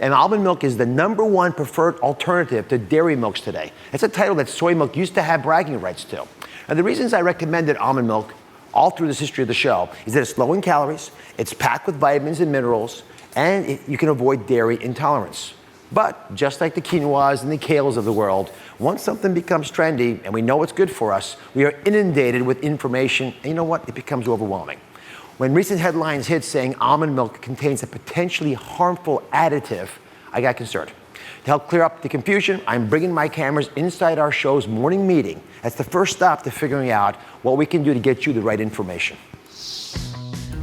And almond milk is the #1 preferred alternative to dairy milks today. It's a title that soy milk used to have bragging rights to. And the reasons I recommended almond milk all through this history of the show is that it's low in calories, it's packed with vitamins and minerals, and you can avoid dairy intolerance. But just like the quinoas and the kales of the world, once something becomes trendy and we know it's good for us, we are inundated with information, and you know what? It becomes overwhelming. When recent headlines hit saying almond milk contains a potentially harmful additive, I got concerned. To help clear up the confusion, I'm bringing my cameras inside our show's morning meeting. That's the first stop to figuring out what we can do to get you the right information.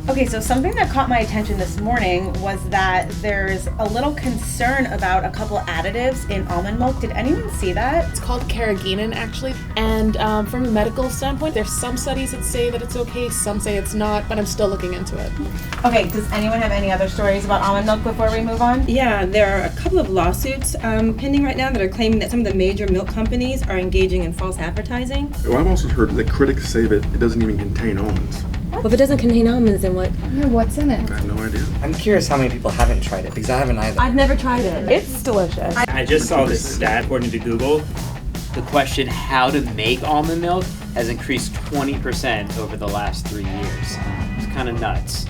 Okay, so something that caught my attention this morning was that there's a little concern about a couple additives in almond milk. Did anyone see that? It's called carrageenan, actually. And from a medical standpoint, there's some studies that say that it's okay, some say it's not, but I'm still looking into it. Okay, does anyone have any other stories about almond milk before we move on? Yeah, there are a couple of lawsuits pending right now that are claiming that some of the major milk companies are engaging in false advertising. Well, I've also heard that critics say that it doesn't even contain almonds. Well, if it doesn't contain almonds, then what? Yeah, what's in it? I have no idea. I'm curious how many people haven't tried it, because I haven't either. I've never tried it. It's delicious. I just saw this stat according to Google. The question how to make almond milk has increased 20% over the last 3 years. It's kind of nuts.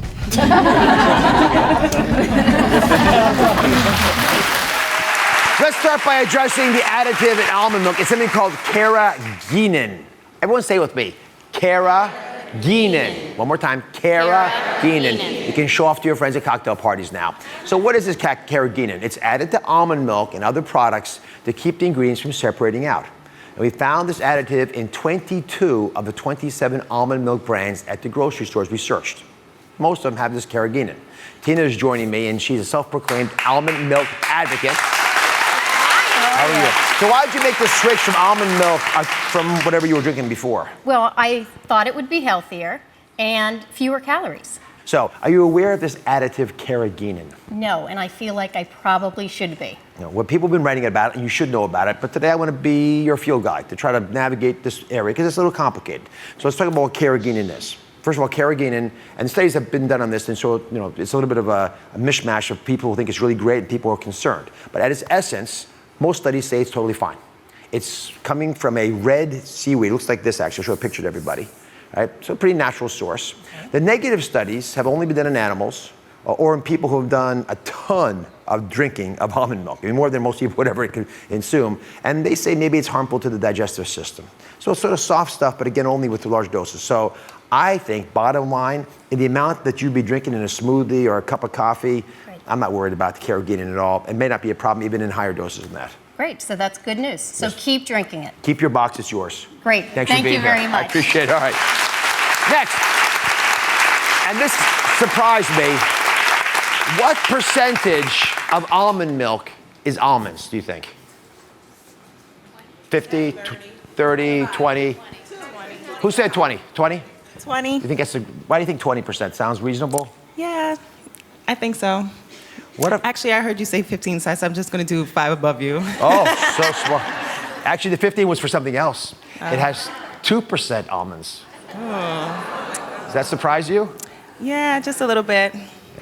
Let's start by addressing the additive in almond milk. It's something called carrageenan. Everyone say it with me. Carrageenan. One more time. Carrageenan. You can show off to your friends at cocktail parties now. So what is this carrageenan? It's added to almond milk and other products to keep the ingredients from separating out. And we found this additive in 22 of the 27 almond milk brands at the grocery stores we searched. Most of them have this carrageenan. Tina is joining me, and she's a self-proclaimed almond milk advocate. How are you? So why did you make the switch from almond milk from whatever you were drinking before? Well, I thought it would be healthier and fewer calories. So, are you aware of this additive carrageenan? No, and I feel like I probably should be. You know, what people have been writing about it, and you should know about it, but today I want to be your field guide to try to navigate this area, because it's a little complicated. So let's talk about what carrageenan is. First of all, carrageenan, and studies have been done on this, and so it's a little bit of a mishmash of people who think it's really great and people who are concerned. But at its essence, most studies say it's totally fine. It's coming from a red seaweed. It looks like this, actually. I'll show a picture to everybody. Right? So a pretty natural source. The negative studies have only been done in animals or in people who have done a ton of drinking of almond milk, I mean, more than most people would ever consume. And they say maybe it's harmful to the digestive system. So it's sort of soft stuff, but again, only with large doses. So I think, bottom line, in the amount that you'd be drinking in a smoothie or a cup of coffee, right, I'm not worried about the carrageenan at all. It may not be a problem even in higher doses than that. Great, so that's good news. So yes, keep drinking it. Keep your box, it's yours. Great, thank you very much. I appreciate it, all right. Next, and this surprised me. What percentage of almond milk is almonds, do you think? 50, 30, 20? Who said 20? 20? 20. You think why do you think 20% sounds reasonable? Yeah, I think so. Actually, I heard you say 15, so I'm just going to do 5 above you. Oh, so smart. Actually, the 15 was for something else. It has 2% almonds. Oh. Does that surprise you? Yeah, just a little bit.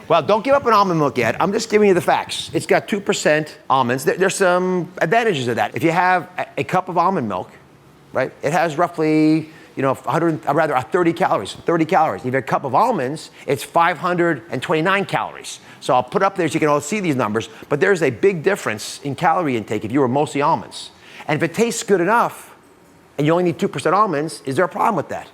Well, don't give up on almond milk yet. I'm just giving you the facts. It's got 2% almonds. There's some advantages of that. If you have a cup of almond milk, right, it has roughly 30 calories. 30 calories. If you have a cup of almonds, it's 529 calories. So I'll put up there so you can all see these numbers, but there's a big difference in calorie intake if you were mostly almonds. And if it tastes good enough, and you only need 2% almonds, is there a problem with that?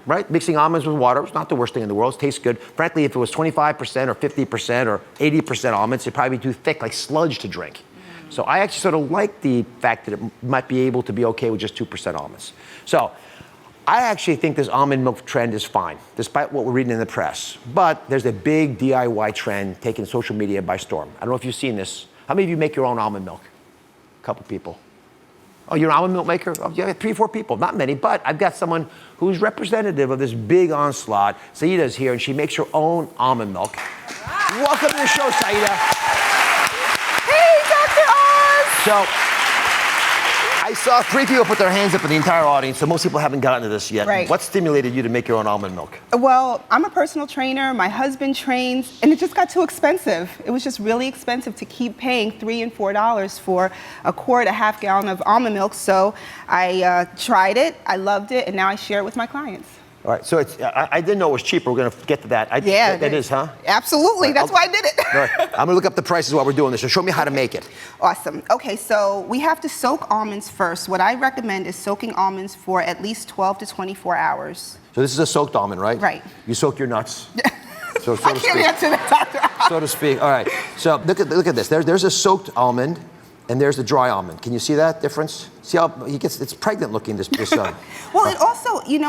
Right? Mixing almonds with water is not the worst thing in the world. It tastes good. Frankly, if it was 25% or 50% or 80% almonds, it'd probably be too thick, like sludge to drink. So I actually sort of like the fact that it might be able to be okay with just 2% almonds. So I actually think this almond milk trend is fine, despite what we're reading in the press. But there's a big DIY trend taking social media by storm. I don't know if you've seen this. How many of you make your own almond milk? A couple people. Oh, you're an almond milk maker? Oh, yeah, 3 or 4 people. Not many, but I've got someone who's representative of this big onslaught. Saida's here, and she makes her own almond milk. Welcome to the show, Saida. Hey, Dr. Oz! So, I I saw 3 people put their hands up in the entire audience, so most people haven't gotten to this yet. Right. What stimulated you to make your own almond milk? Well, I'm a personal trainer. My husband trains, and it just got too expensive. It was just really expensive to keep paying $3 and $4 for a quart, a half gallon of almond milk. So I tried it, I loved it, and now I share it with my clients. All right, so I didn't know it was cheaper. We're going to get to that. Yeah, that is, huh? Absolutely, Right, that's why I did it. All right, I'm going to look up the prices while we're doing this, so show me how to make it. Awesome. Okay, so we have to soak almonds first. What I recommend is soaking almonds for at least 12 to 24 hours. So this is a soaked almond, right? Right. You soak your nuts. So I can't answer that, Dr. So to speak. All right. So look at this. There's a soaked almond, and there's the dry almond. Can you see that difference? See how it's pregnant looking, this Well, it also, you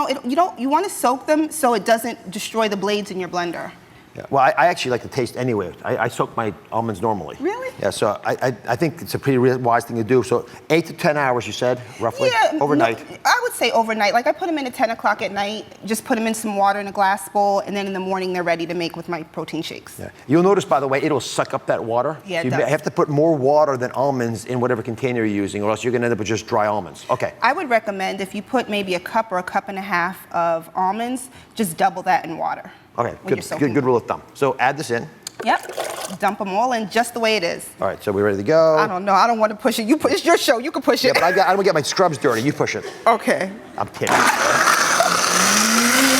want to soak them so it doesn't destroy the blades in your blender. Yeah. Well, I actually like the taste anyway. I soak my almonds normally. Really? Yeah, so I think it's a pretty wise thing to do. So 8 to 10 hours, you said, roughly? Yeah. Overnight? No, I would say overnight. Like I put them in at 10 o'clock at night, just put them in some water in a glass bowl, and then in the morning they're ready to make with my protein shakes. Yeah. You'll notice, by the way, it'll suck up that water. Yeah, it You does. have to put more water than almonds in whatever container you're using, or else you're going to end up with just dry almonds. Okay. I would recommend if you put maybe a cup or a cup and a half of almonds, just double that in water. Okay, when you're soaking good rule of thumb. So add this in. Yep. Dump them all in just the way it is. All right, so we're ready to go. I don't know. I don't want to push it. It's your show. You can push it. Yeah, but I don't want to get my scrubs dirty. You push it. Okay. I'm kidding.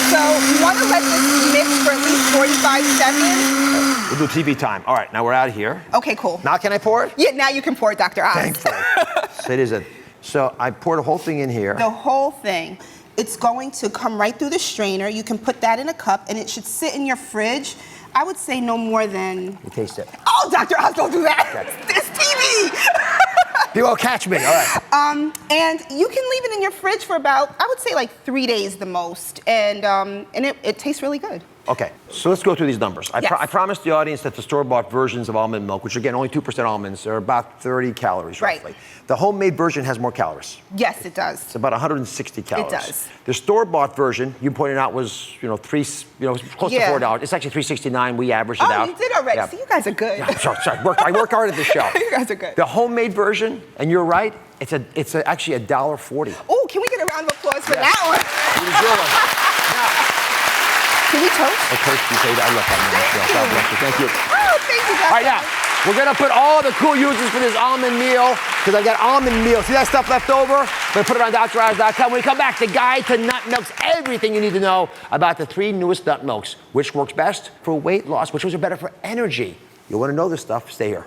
So you want to let this mix for at least 45 seconds. We'll do TV time. All right, now we're out of here. Okay, cool. Now can I pour it? Yeah, now you can pour it, Dr. Oz. Thankfully. So it is so I poured the whole thing in here. The whole thing. It's going to come right through the strainer. You can put that in a cup, and it should sit in your fridge. I would say no more than... You taste it. Oh, Dr. Oz, don't do that. Okay. It's TV. You won't catch me. All right. And you can leave it in your fridge for about, I would say like 3 days the most. And it tastes really good. Okay, so let's go through these numbers. Yes. I promised the audience that the store-bought versions of almond milk, which are again only 2% almonds, are about 30 calories roughly. Right. The homemade version has more calories. Yes, it does. It's about 160 calories. It does. The store-bought version, you pointed out, was close to Yeah. $4. It's actually $3.69. We averaged it out. Oh, you did already. Yeah. See, you guys are good. Yeah, sorry. I work hard at this show. You guys are good. The homemade version, and you're right, it's actually $1.40. Oh, can we get a round of applause for Yes. that one? It is your one. Can we toast? I toast you, Kate. I love that. God bless you. Thank you. Oh, thank you, Dr. All right, now, we're going to put all the cool uses for this almond meal, because I've got almond meal. See that stuff left over? We're going to put it on DrOz.com. When we come back, the guide to nut milks, everything you need to know about the 3 newest nut milks. Which works best for weight loss? Which ones are better for energy? You'll want to know this stuff. Stay here.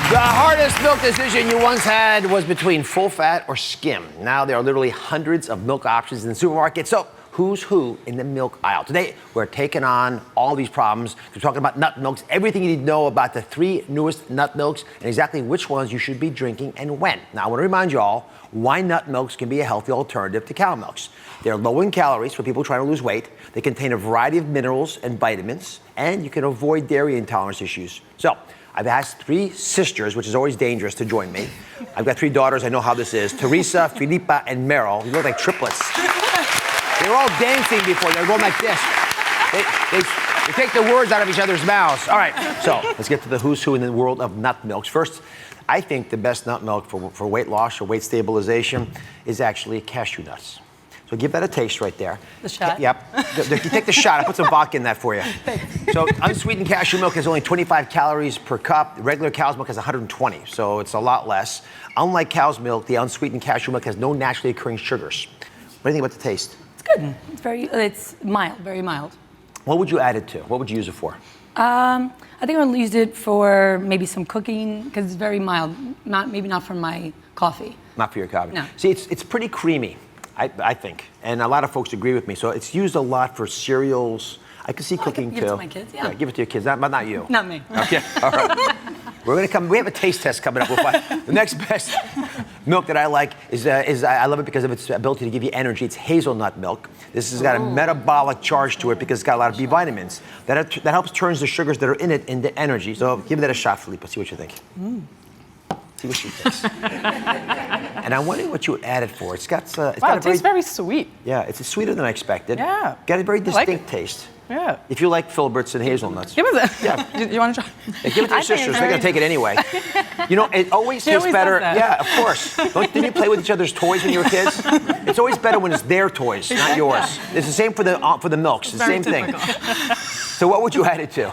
The hardest milk decision you once had was between full fat or skim. Now there are literally hundreds of milk options in the supermarket. So who's who in the milk aisle? Today, we're taking on all these problems. We're talking about nut milks, everything you need to know about the 3 newest nut milks and exactly which ones you should be drinking and when. Now, I want to remind you all why nut milks can be a healthy alternative to cow milks. They're low in calories for people trying to lose weight. They contain a variety of minerals and vitamins, and you can avoid dairy intolerance issues. So, I've asked 3 sisters, which is always dangerous, to join me. I've got 3 daughters. I know how this is. Teresa, Filipa, and Meryl. You look like triplets. They were all dancing before. They were going like this. They take the words out of each other's mouths. All right, so let's get to the who's who in the world of nut milks. First, I think the best nut milk for weight loss or weight stabilization is actually cashew nuts. So give that a taste right there. The shot? Yep. You take the shot. I put some vodka in that for you. So unsweetened cashew milk has only 25 calories per cup. Regular cow's milk has 120, so it's a lot less. Unlike cow's milk, the unsweetened cashew milk has no naturally occurring sugars. What do you think about the taste? It's good. It's mild, very mild. What would you add it to? What would you use it for? I think I'll use it for maybe some cooking because it's very mild. Maybe not for my coffee. Not for your coffee. No. See, it's pretty creamy, I think, and a lot of folks agree with me. So it's used a lot for cereals. I can see cooking give too. it to my kids, yeah. Give it to your kids, but not you. Not me. Okay, all right. We have a taste test coming up. We'll find the next best milk that I like is I love it because of its ability to give you energy. It's hazelnut milk. This has got a metabolic charge to it because it's got a lot of B vitamins. That helps turns the sugars that are in it into energy. So give that a shot, Felipe. See what you think. See what she thinks. And I'm wondering what you would add it for. It's got Wow, it tastes very sweet. Yeah, it's sweeter than I expected. Yeah. Got a very I like distinct it. taste. Yeah. If you like filberts and hazelnuts. Give us a. Yeah. You want to try? Yeah, give it to your sisters. They're going to take it anyway. You know, it always She tastes always better. does that. Yeah, of course. Didn't you play with each other's toys when you were kids? It's always better when it's their toys, not yours. It's the same for the milks. It's the same thing. So what would you add it to?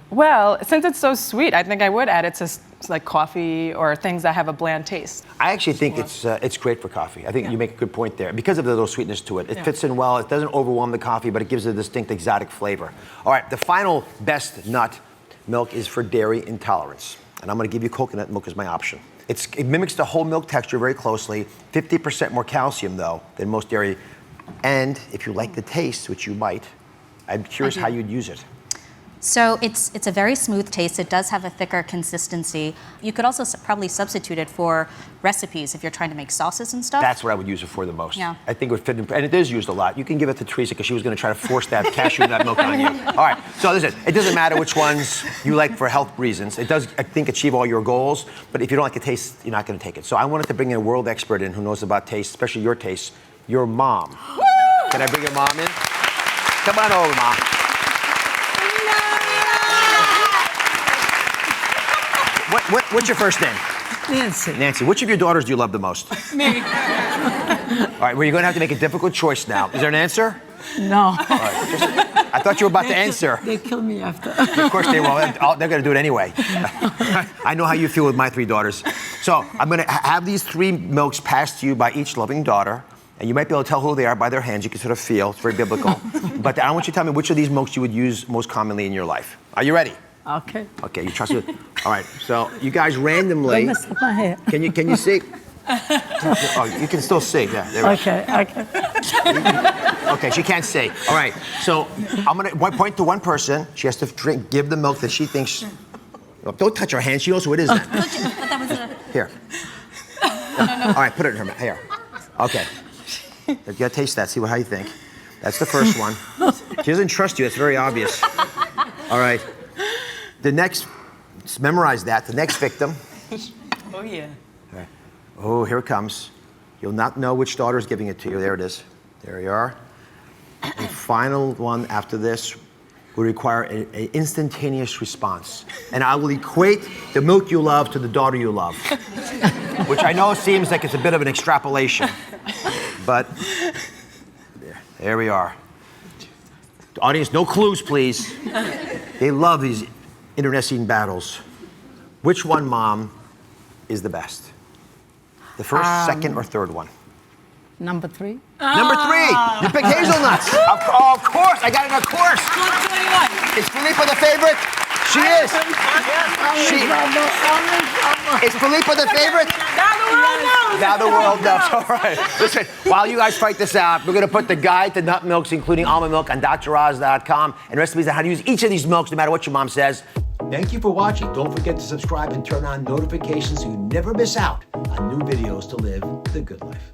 Well, since it's so sweet, I think I would add it to like coffee or things that have a bland taste. I actually think it's great for coffee. I think you make a good point there because of the little sweetness to it. It fits in well. It doesn't overwhelm the coffee, but it gives it a distinct exotic flavor. All right, the final best nut milk is for dairy intolerance, and I'm going to give you coconut milk as my option. It mimics the whole milk texture very closely. 50% more calcium though than most dairy, and if you like the taste, which you might, I'm curious how you'd use it. So it's a very smooth taste. It does have a thicker consistency. You could also probably substitute it for recipes if you're trying to make sauces and stuff. That's what I would use it for the most. Yeah. I think it would fit in, and it is used a lot. You can give it to Teresa because she was going to try to force that cashew nut milk on you. All right, so listen, it doesn't matter which ones you like for health reasons. It does, I think, achieve all your goals, but if you don't like the taste, you're not going to take it. So I wanted to bring in a world expert in who knows about taste, especially your taste, your mom. Woo! Can I bring your mom in? Come on over, Mom. What's your first name? Nancy. Nancy. Which of your daughters do you love the most? Me. All right, well, you're going to have to make a difficult choice now. Is there an answer? No. All right, I thought you were about to answer. They kill me after. Of course they will. They're going to do it anyway. I know how you feel with my 3 daughters. So I'm going to have these 3 milks passed to you by each loving daughter. And you might be able to tell who they are by their hands. You can sort of feel. It's very biblical. But I want you to tell me which of these milks you would use most commonly in your life. Are you ready? Okay. Okay, you trust it? All right, so you guys randomly. Don't mess up my hair. Can you see? Oh, you can still see. Yeah. There we go. Okay. Okay, she can't see. All right, so I'm gonna point to one person. She has to give the milk that she thinks. Oh, don't touch her hand. She knows who it is. Then. Here. All right, put it in her mouth. Here. Okay. You gotta taste that. See how you think. That's the first one. She doesn't trust you. It's very obvious. All right. The next, memorize that. The next victim. Oh yeah. All right. Oh, here it comes. You'll not know which daughter is giving it to you. There it is. There you are. The final one after this will require an instantaneous response. And I will equate the milk you love to the daughter you love. Which I know seems like it's a bit of an extrapolation. But there we are. The audience, no clues, please. They love these internecine battles. Which one, Mom, is the best? The first, second, or third one? Number 3. Number 3. You picked hazelnuts. Of course. I got it, of course. Is Filippa the favorite? She is. Is Filippa the favorite? Now the world knows. All right. Listen, while you guys fight this out, we're going to put the guide to nut milks, including almond milk, on DrOz.com, and recipes on how to use each of these milks, no matter what your mom says. Thank you for watching. Don't forget to subscribe and turn on notifications so you never miss out on new videos to live the good life.